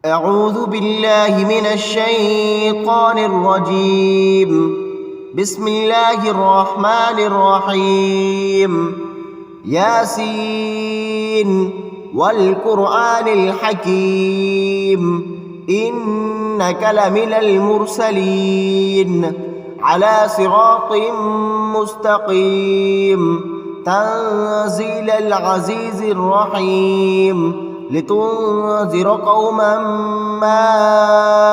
أعوذ بالله من الشيطان الرجيم. بسم الله الرحمن الرحيم. ياسين والقرآن الحكيم إنك لمن المرسلين على صراط مستقيم تنزيل العزيز الرحيم لتنذر قوما ما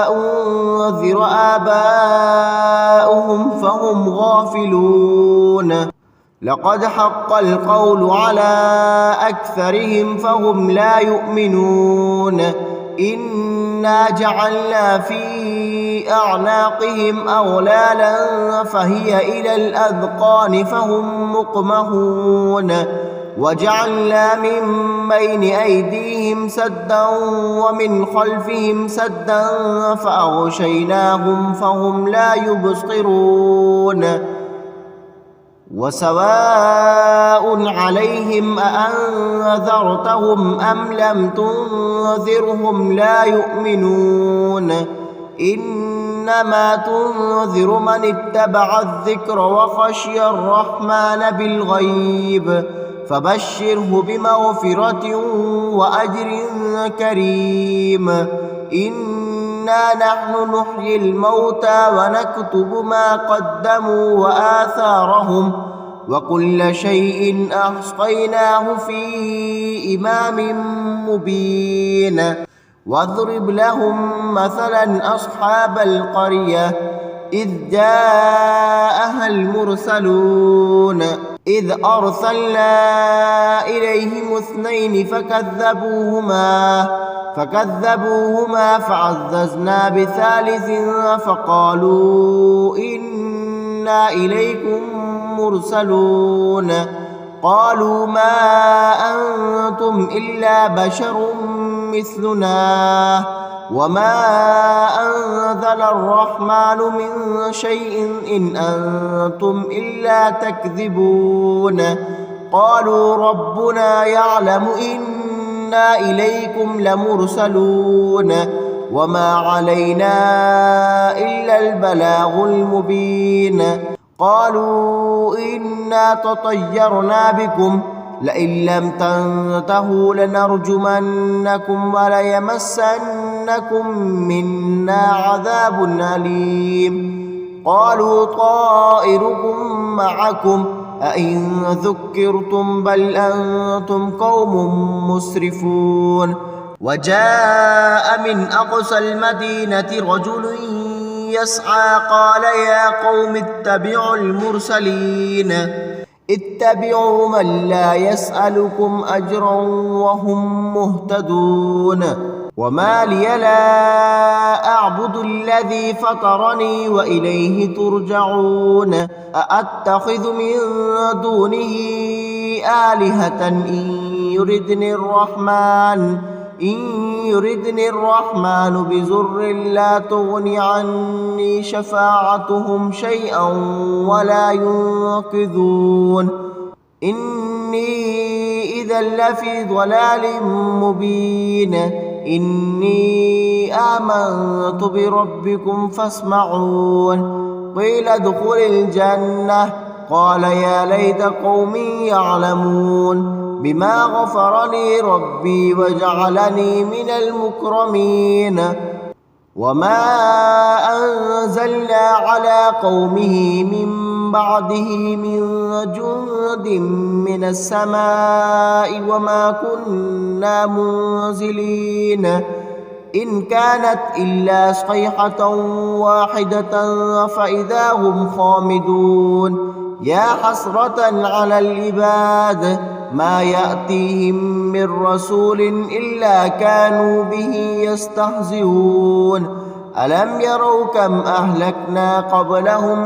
أنذر آباؤهم فهم غافلون. لقد حق القول على أكثرهم فهم لا يؤمنون. إنا جعلنا في أعناقهم أغلالا فهي إلى الأذقان فهم مقمحون. وجعلنا من بين أيديهم سدا ومن خلفهم سدا فأغشيناهم فهم لا يبصرون. وسواء عليهم أأنذرتهم أم لم تنذرهم لا يؤمنون. إنما تنذر من اتبع الذكر وخشي الرحمن بالغيب فبشره بمغفرة وأجر كريم. إنا نحن نحيي الموتى ونكتب ما قدموا وآثارهم وكل شيء أحصيناه في إمام مبين. واضرب لهم مثلا أصحاب القرية إذ جاءها المرسلون إذ أرسلنا إليهم اثنين فكذبوهما فعززنا بثالث فقالوا إنا إليكم مرسلون. قالوا ما أنتم إلا بشر مثلنا وما أنزل الرحمن من شيء إن أنتم إلا تكذبون. قالوا ربنا يعلم إنا إليكم لمرسلون وما علينا إلا البلاغ المبين. قالوا إنا تطيرنا بكم لئن لم تنتهوا لنرجمنكم وليمسنكم منا عذاب أليم. قالوا طائركم معكم أئن ذكرتم بل أنتم قوم مسرفون. وجاء من أقصى المدينة رجل يسعى قال يا قوم اتبعوا المرسلين اتبعوا من لا يسألكم أجرا وهم مهتدون. وما لي لا أعبد الذي فطرني وإليه ترجعون. أأتخذ من دونه آلهة إن يردني الرحمن بضر لا تغن عني شفاعتهم شيئا ولا ينقذون. إني إذا لفي ضلال مبين. إني آمنت بربكم فاسمعون. قيل ادخل الجنة قال يا ليت قومي يعلمون بما غفر لي ربي وجعلني من المكرمين. وما أنزلنا على قومه من بعده من جند من السماء وما كنا منزلين. إن كانت إلا صيحة واحدة فإذا هم خامدون. يا حسرة على العباد ما يأتيهم من رسول إلا كانوا به يستهزئون. ألم يروا كم أهلكنا قبلهم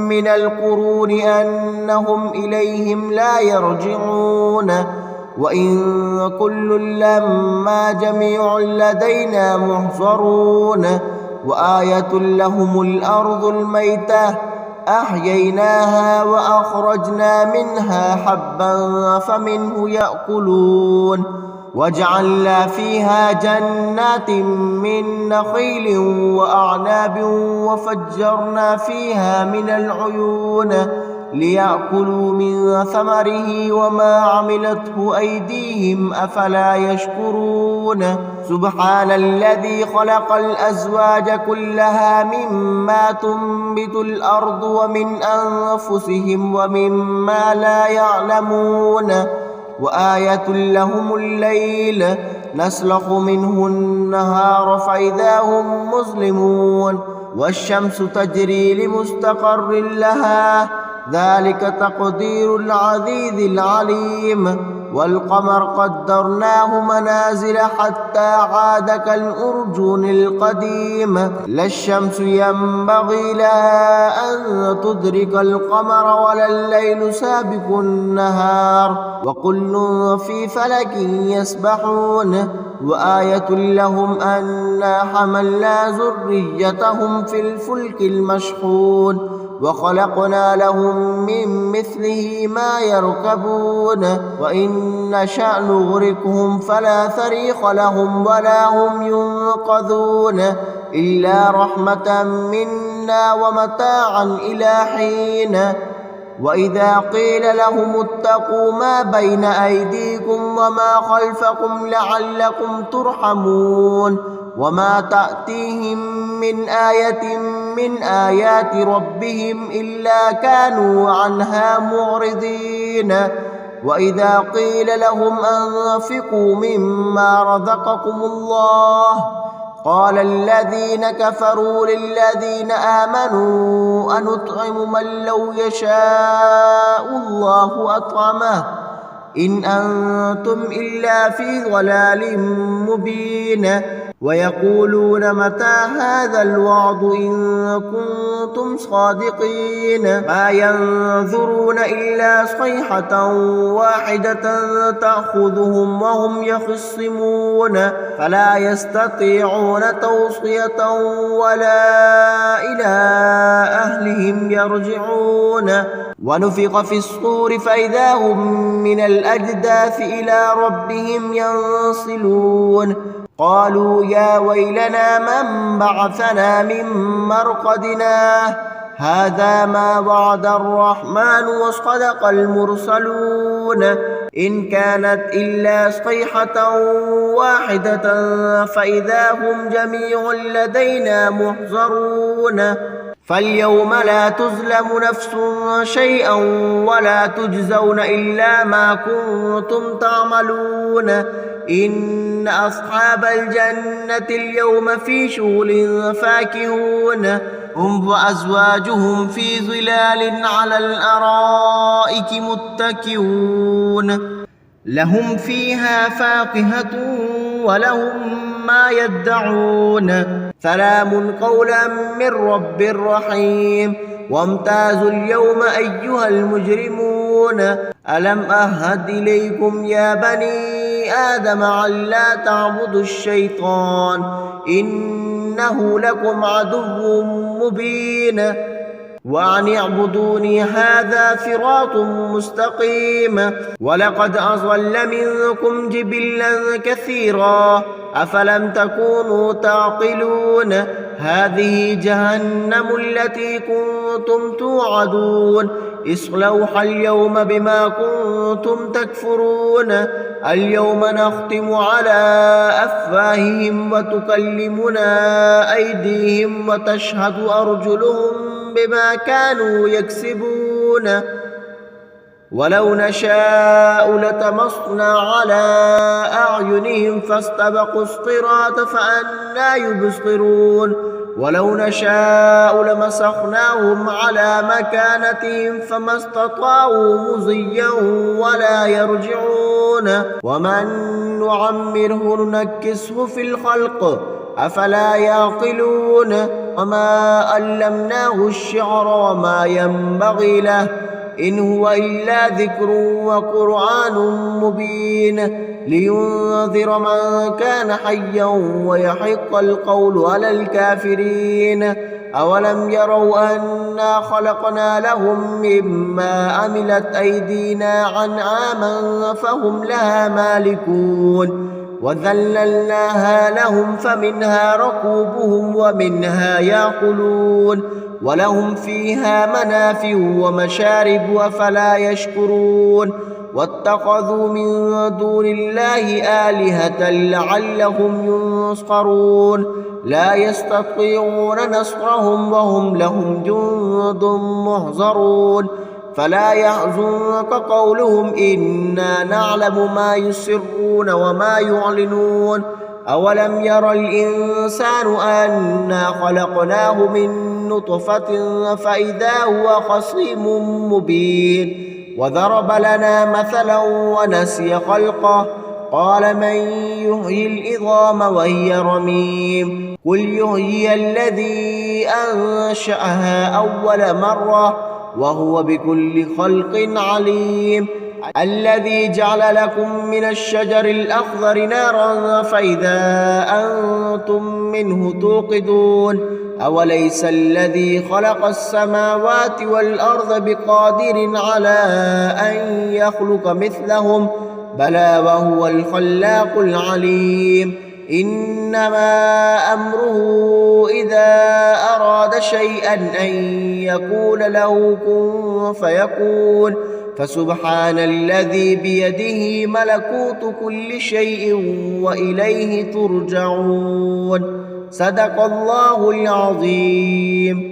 من القرون أنهم إليهم لا يرجعون. وإن كل لما جميع لدينا محضرون. وآية لهم الأرض الميتة أحييناها وأخرجنا منها حبا فمنه يأكلون وجعلنا فيها جنات من نخيل وأعناب وفجرنا فيها من العيون ليأكلوا من ثمره وما عملته أيديهم أفلا يشكرون سبحان الذي خلق الأزواج كلها مما تنبت الأرض ومن أنفسهم ومما لا يعلمون وآية لهم الليل نسلخ منه النهار فإذا هم مظلمون والشمس تجري لمستقر لها ذلك تقدير العزيز العليم والقمر قدرناه منازل حتى عاد كالأرجون القديم لا الشمس ينبغي لها أن تدرك القمر ولا الليل سابق النهار وكل في فلك يسبحون وآية لهم أنا حملنا ذريتهم في الفلك المشحون وخلقنا لهم من مثله ما يركبون وإن نشأ نغرقهم فلا صريخ لهم ولا هم ينقذون إلا رحمة منا ومتاعا إلى حين وإذا قيل لهم اتقوا ما بين أيديكم وما خلفكم لعلكم ترحمون وما تأتيهم من آية من آيات ربهم إلا كانوا عنها معرضين وإذا قيل لهم أنفقوا مما رزقكم الله قال الذين كفروا للذين آمنوا أنطعم من لو يشاء الله أطعمه إن أنتم إلا في ضلال مبين ويقولون متى هذا الوعد إن كنتم صادقين ما ينظرون إلا صيحة واحدة تأخذهم وهم يخصمون فلا يستطيعون توصية ولا إلى أهلهم يرجعون ونفخ في الصور فإذا هم من الأجداث إلى ربهم ينصلون قالوا يا ويلنا من بعثنا من مرقدنا هذا ما وعد الرحمن وصدق المرسلون إن كانت إلا صيحة واحدة فإذا هم جميع لدينا محضرون فاليوم لا تظلم نفس شيئا ولا تجزون إلا ما كنتم تعملون إن أصحاب الجنة اليوم في شغل فاكهون هم وأزواجهم في ظلال على الأرائك متكئون لهم فيها فاكهة ولهم ما يدعون سلام قولا من رب رحيم وامتازوا اليوم أيها المجرمون ألم أهد إليكم يا بني آدم ألا تعبدوا الشيطان إنه لكم عدو مبين وأن اعبدوني هذا صراط مستقيم ولقد أضل منكم جبلا كثيرا أفلم تكونوا تعقلون هذه جهنم التي كنتم توعدون اصلوها اليوم بما كنتم تكفرون اليوم نختم على أفواههم وتكلمنا أيديهم وتشهد أرجلهم بما كانوا يكسبون ولو نشاء لطمسنا على أعينهم فاستبقوا الصراط فأنى يبصرون ولو نشاء لمسخناهم على مكانتهم فما استطاعوا مضيا ولا يرجعون ومن نعمره ننكسه في الخلق أفلا يعقلون وما علمناه الشعر وما ينبغي له إن هو إلا ذكر وقرآن مبين لينذر من كان حيا ويحق القول على الكافرين أولم يروا أنا خلقنا لهم مما عملت أيدينا أنعاما فهم لها مالكون وذللناها لهم فمنها ركوبهم ومنها يأكلون ولهم فيها منافع ومشارب أفلا يشكرون واتخذوا من دون الله آلهة لعلهم ينصرون لا يستطيعون نصرهم وهم لهم جند محضرون فلا يحزنك قولهم إنا نعلم ما يسرون وما يعلنون أولم ير الإنسان أنا خلقناه من نطفة فإذا هو خصيم مبين وضرب لنا مثلا ونسي خلقه قال من يحيي العظام وهي رميم قل يحيي الذي أنشأها أول مرة وهو بكل خلق عليم الذي جعل لكم من الشجر الأخضر نارا فإذا أنتم منه توقدون أوليس الذي خلق السماوات والأرض بقادر على أن يخلق مثلهم بلى وهو الخلاق العليم إنما أمره إذا أراد شيئا أن يقول له كن فيكون فسبحان الذي بيده ملكوت كل شيء وإليه ترجعون صدق الله العظيم.